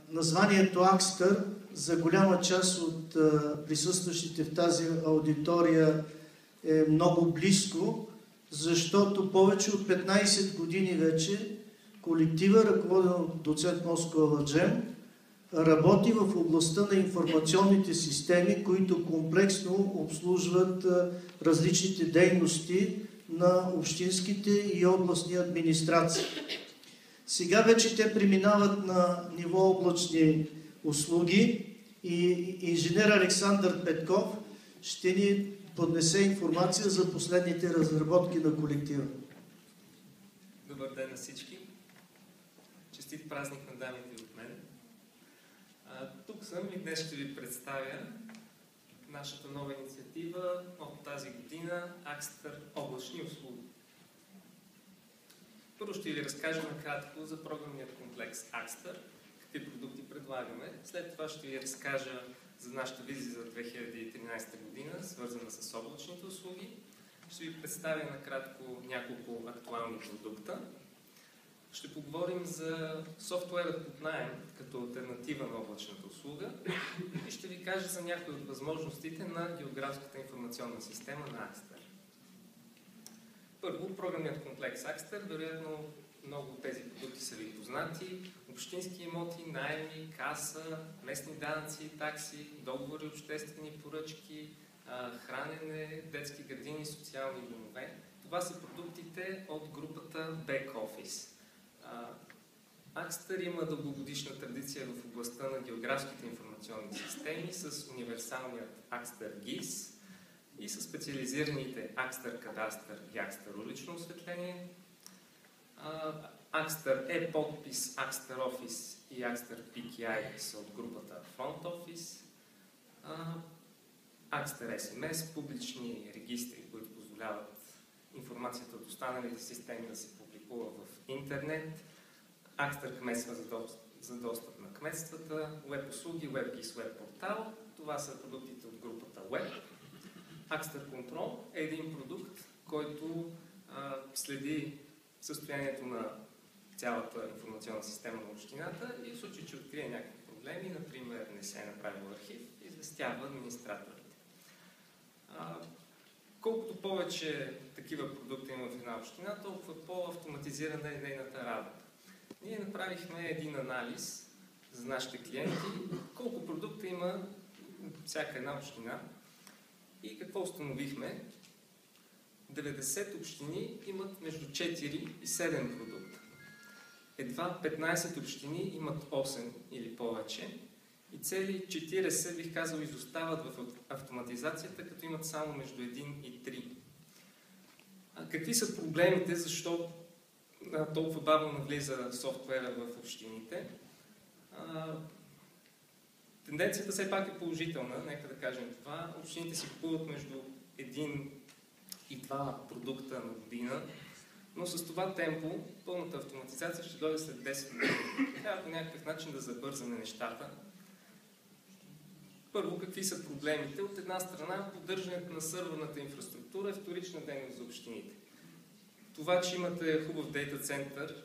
Названието Акстър за голяма част от присъстващите в тази аудитория е много близко, защото повече от 15 години вече колектива, ръководен от доцент Моско Аладжем, работи в областта на информационните системи, които комплексно обслужват различните дейности на общинските и областни администрации. Сега вече те преминават на ниво облачни услуги и инженер Александър Петков ще ни поднесе информация за последните разработки на колектива. Добър ден на всички! Честит празник на дамите от мен! Тук съм и днес ще ви представя нашата нова инициатива от тази година Акстър облачни услуги. Първо ще ви разкажа накратко за програмният комплекс Акстър, какви продукти предлагаме. След това ще ви разкажа за нашата визия за 2013 година, свързана с облачните услуги. Ще ви представя накратко няколко актуални продукта. Ще поговорим за софтуерът под наем като алтернатива на облачната услуга и ще ви кажа за някои от възможностите на географската информационна система на Акстър. Първо, програмният комплекс Акстър. Вероятно много от тези продукти са ви познати. Общински имоти, наеми, каса, местни данъци, такси, договори, обществени поръчки, хранене, детски градини, социални домове. Това са продуктите от групата Back Office. Акстър има дългогодишна традиция в областта на географските информационни системи с универсалният Акстър GIS и с специализираните Акстър Кадастър и Акстър улично осветление. Акстър e-подпис, Акстър Офис и Акстър PKI са от групата Front Office. Акстър SMS, публични регистри, които позволяват информацията от останалите системи да се публикува в интернет. Акстър кметства за достъп на кметствата, веб услуги, WebGIS, Web портал. Това са продуктите от групата Web. Акстър Control е един продукт, който следи състоянието на цялата информационна система на общината и в случай, че открие някакви проблеми, например не се е направил архив, известява администраторите. Колкото повече такива продукти има в една община, толкова по-автоматизирана е нейната работа. Ние направихме един анализ за нашите клиенти, колко продукта има всяка една община и какво установихме. 90 общини имат между 4 и 7 продукта. Едва 15 общини имат 8 или повече и цели 40, бих казал, изостават в автоматизацията, като имат само между 1 и 3. Какви са проблемите, защо толкова бавно навлиза софтуера в общините? Тенденцията все пак е положителна, нека да кажем това. Общините си купуват между 1 и 2 продукта на година, но с това темпо пълната автоматизация ще дойде след 10 години. Трябва по някакъв начин да забързаме нещата. Първо, какви са проблемите? От една страна, поддържането на сървърната инфраструктура е вторична дейност за общините. Това, че имате хубав дейта център,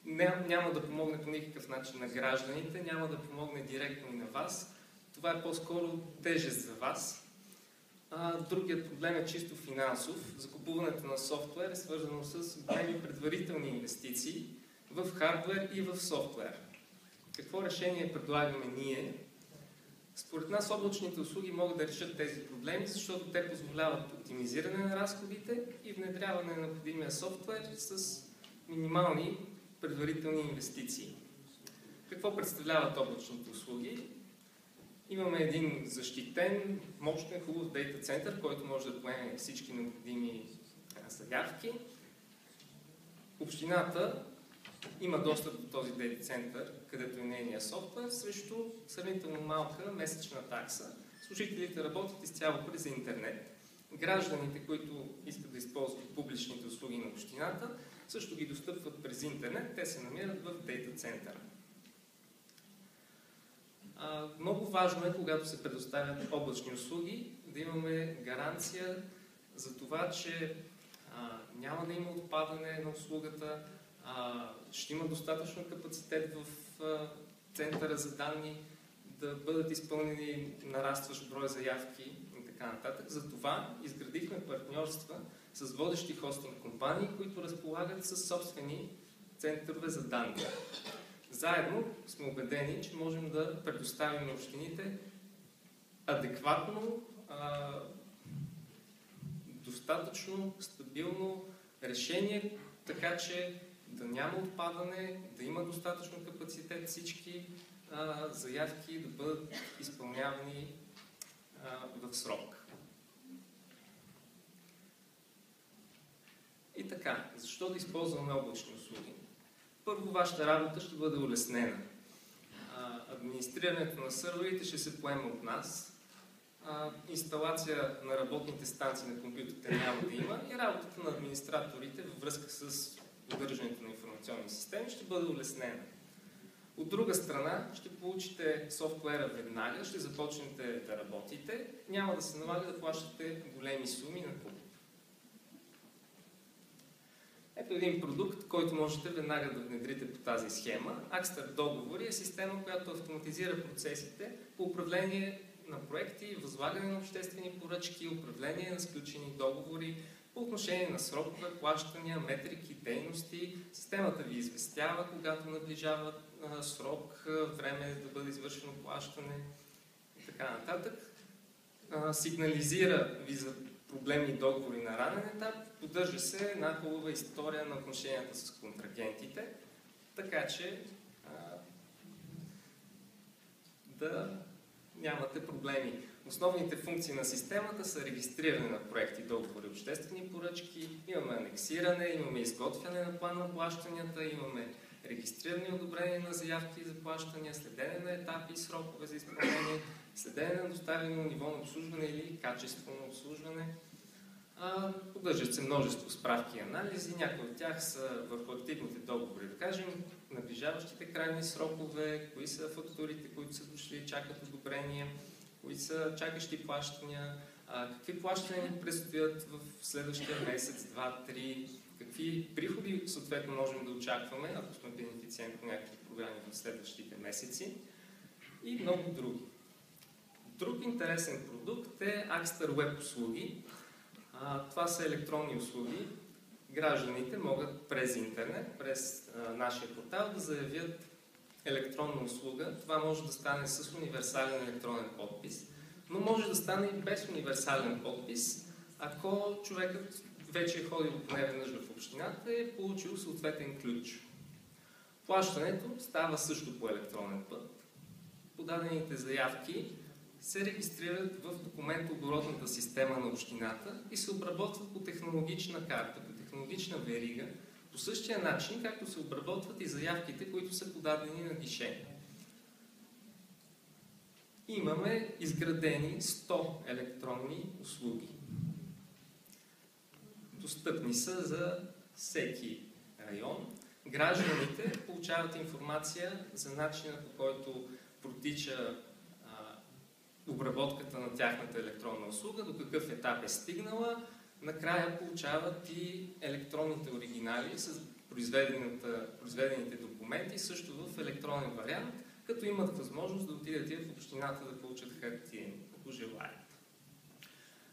няма да помогне по никакъв начин на гражданите, няма да помогне директно и на вас. Това е по-скоро тежест за вас. Другият проблем е чисто финансов. Закупуването на софтуер е свързано с големи предварителни инвестиции в хардуер и в софтуер. Какво решение предлагаме ние? Според нас облачните услуги могат да решат тези проблеми, защото те позволяват оптимизиране на разходите и внедряване на необходимия софтуер с минимални предварителни инвестиции. Какво представляват облачните услуги? Имаме един защитен, мощен, хубав дейта център, който може да поеме всички необходими заявки. Общината има достъп до този дейта център, където е нейния софтуер, срещу сравнително малка месечна такса. Служителите работят изцяло през интернет. Гражданите, които искат да използват публичните услуги на общината, също ги достъпват през интернет. Те се намират в дейта центъра. Много важно е, когато се предоставят облачни услуги, да имаме гаранция за това, че няма да има отпадане на услугата, ще има достатъчно капацитет в центъра за данни да бъдат изпълнени нарастващ брой заявки и така нататък. Затова изградихме партньорства с водещи хостинг компании, които разполагат със собствени центрове за данни. Заедно сме убедени, че можем да предоставим на общините адекватно, достатъчно стабилно решение, така че да няма отпадане, да има достатъчно капацитет всички заявки да бъдат изпълнявани в срок. И така, защо да използваме облачни услуги? Първо, вашата работа ще бъде улеснена. Администрирането на сървърите ще се поема от нас. Инсталация на работните станции на компютрите няма да има и работата на администраторите във връзка с поддържането на информационни системи ще бъде улеснена. От друга страна, ще получите софтуера веднага, ще започнете да работите, няма да се налага да плащате големи суми на куп. Ето един продукт, който можете веднага да внедрите по тази схема. Axtar договори е система, която автоматизира процесите по управление на проекти, възлагане на обществени поръчки, управление на сключени договори, по отношение на срокове, плащания, метрики, дейности. Системата ви известява, когато наближава срок, време да бъде извършено плащане и така нататък. Сигнализира ви за проблемни договори на ранен етап, поддържа се една хубава история на отношенията с контрагентите, така че да нямате проблеми. Основните функции на системата са регистриране на проекти, договори, обществени поръчки, имаме анексиране, имаме изготвяне на план на плащанията, имаме регистриране и одобрение на заявки за плащания, следене на етапи и срокове за изпълнение, следене на доставено ниво на обслужване или качество на обслужване. Поддържат се множество справки и анализи, някои от тях са върху активните договори, да кажем, наближаващите крайни срокове, кои са фактурите, които са дошли и чакат одобрение, кои са чакащи плащания, какви плащания ни предстоят в следващия месец, 2-3, какви приходи съответно можем да очакваме, ако сме бенефициент по някакви програми в следващите месеци и много други. Друг интересен продукт е Axtar Web услуги. Това са електронни услуги. Гражданите могат през интернет, през нашия портал да заявят електронна услуга. Това може да стане с универсален електронен подпис, но може да стане и без универсален подпис, ако човекът вече е ходил поне веднъж в общината и е получил съответен ключ. Плащането става също по електронен път. Подадените заявки се регистрират в документооборотната система на общината и се обработват по технологична карта, по технологична верига, по същия начин, както се обработват и заявките, които са подадени на гише. Имаме изградени 100 електронни услуги. Достъпни са за всеки район. Гражданите получават информация за начина, по който протича обработката на тяхната електронна услуга, до какъв етап е стигнала. Накрая получават и електронните оригинали с произведените документи, също в електронен вариант, като имат възможност да отидат и в общината да получат хартиени, ако желаят.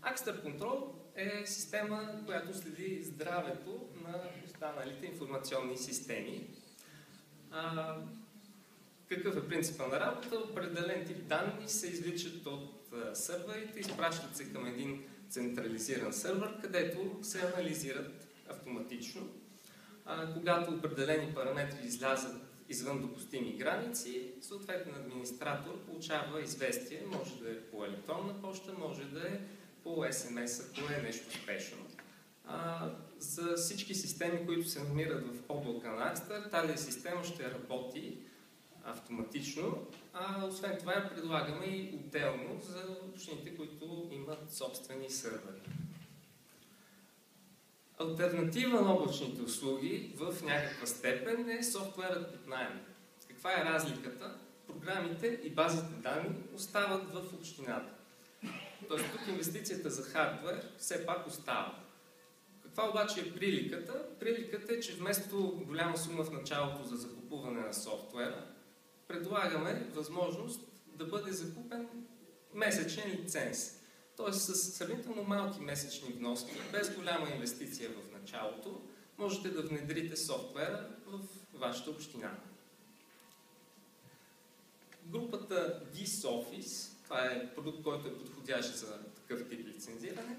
Axtar Control е система, която следи здравето на останалите информационни системи. Какъв е принципът на работа? Определен тип данни се извличат от сървърите, изпращат се към един централизиран сървър, където се анализират автоматично. Когато определени параметри излязат извън допустими граници, съответно администратор получава известие, може да е по електронна поща, може да е по СМС, ако е нещо спешно. За всички системи, които се намират в облака на Axtar, тази система ще работи автоматично, освен това я предлагаме и отделно за общините, които имат собствени сървъри. Алтернатива на облачните услуги в някаква степен е софтуерът под наем. Каква е разликата? Програмите и базите данни остават в общината. Тоест тук инвестицията за хардвер все пак остава. Каква обаче е приликата? Приликата е, че вместо голяма сума в началото за закупуване на софтуера, предлагаме възможност да бъде закупен месечен лиценз. Т.е. с сравнително малки месечни вноски, без голяма инвестиция в началото, можете да внедрите софтуера в вашата община. Групата GIS-Office, това е продукт, който е подходящ за такъв тип лицензиране,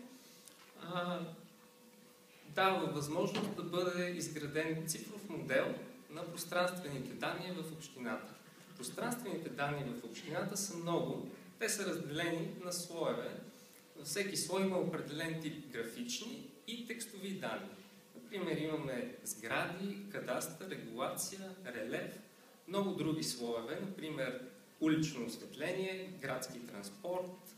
дава възможност да бъде изграден цифров модел на пространствените данни в общината. Пространствените данни в общината са много. Те са разделени на слоеве. Във всеки слой има определен тип графични и текстови данни. Например, имаме сгради, кадастър, регулация, релеф, много други слоеве, например улично осветление, градски транспорт,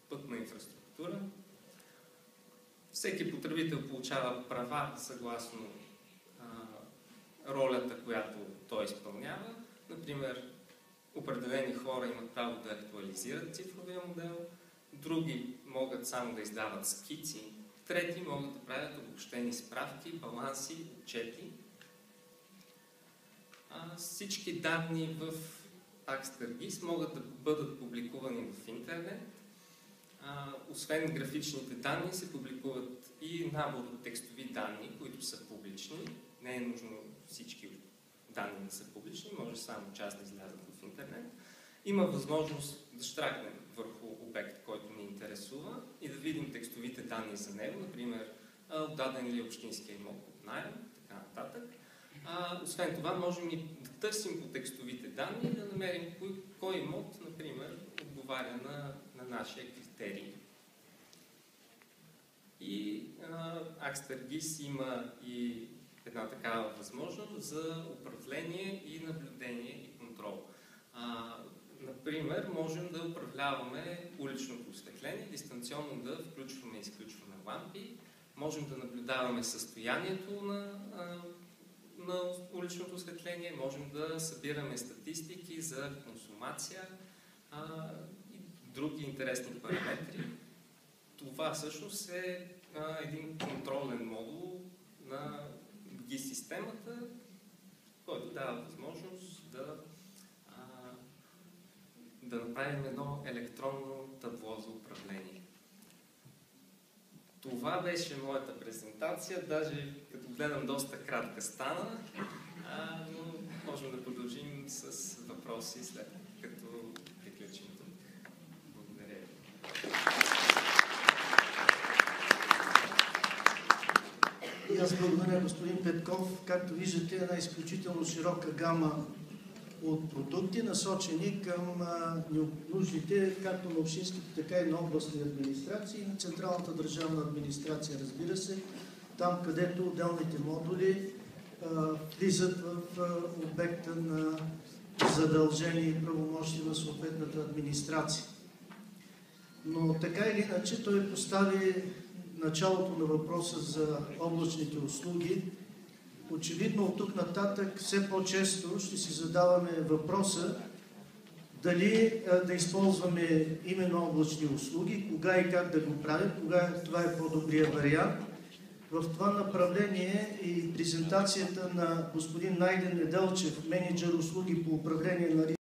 пътна инфраструктура. Всеки потребител получава права съгласно ролята, която той изпълнява. Например, определени хора имат право да актуализират цифровия модел, други могат само да издават скици, трети могат да правят обобщени справки, баланси, отчети. Всички данни в AxterGIS могат да бъдат публикувани в интернет. Освен графичните данни се публикуват и набор от текстови данни, които са публични. Не е нужно всички данни да са публични, може само част да излязат в интернет. Има възможност да щракнем върху обект, който ни интересува и да видим текстовите данни за него, например, отдаден ли е общинския имот под наем, така нататък. Освен това, можем и да търсим по текстовите данни и да намерим кой имот, например, отговаря на нашия критерий. И AxterGIS има и една такава възможност за управление и наблюдение и контрол. Например, можем да управляваме уличното осветление, дистанционно да включваме и изключваме лампи, можем да наблюдаваме състоянието на уличното осветление, можем да събираме статистики за консумация и други интересни параметри. Това всъщност е един контролен модул на GIS-системата, който дава възможност да направим едно електронно табло за управление. Това беше моята презентация, даже като гледам доста кратка стана, но можем да продължим с въпроси след като приключим тук. Благодаря ви. И аз благодаря, господин Петков. Както виждате, една изключително широка гама от продукти, насочени към нуждите както на общинските, така и на областни администрации и на централната държавна администрация, разбира се, там където отделните модули влизат в обекта на задължение и правомощи на съответната администрация. Но така или иначе той постави началото на въпроса за облачните услуги. Очевидно от тук нататък все по-често ще си задаваме въпроса дали да използваме именно облачни услуги, кога и как да го правим, кога това е по-добрия вариант. В това направление и презентацията на господин Найден Неделчев, менеджер услуги по управление на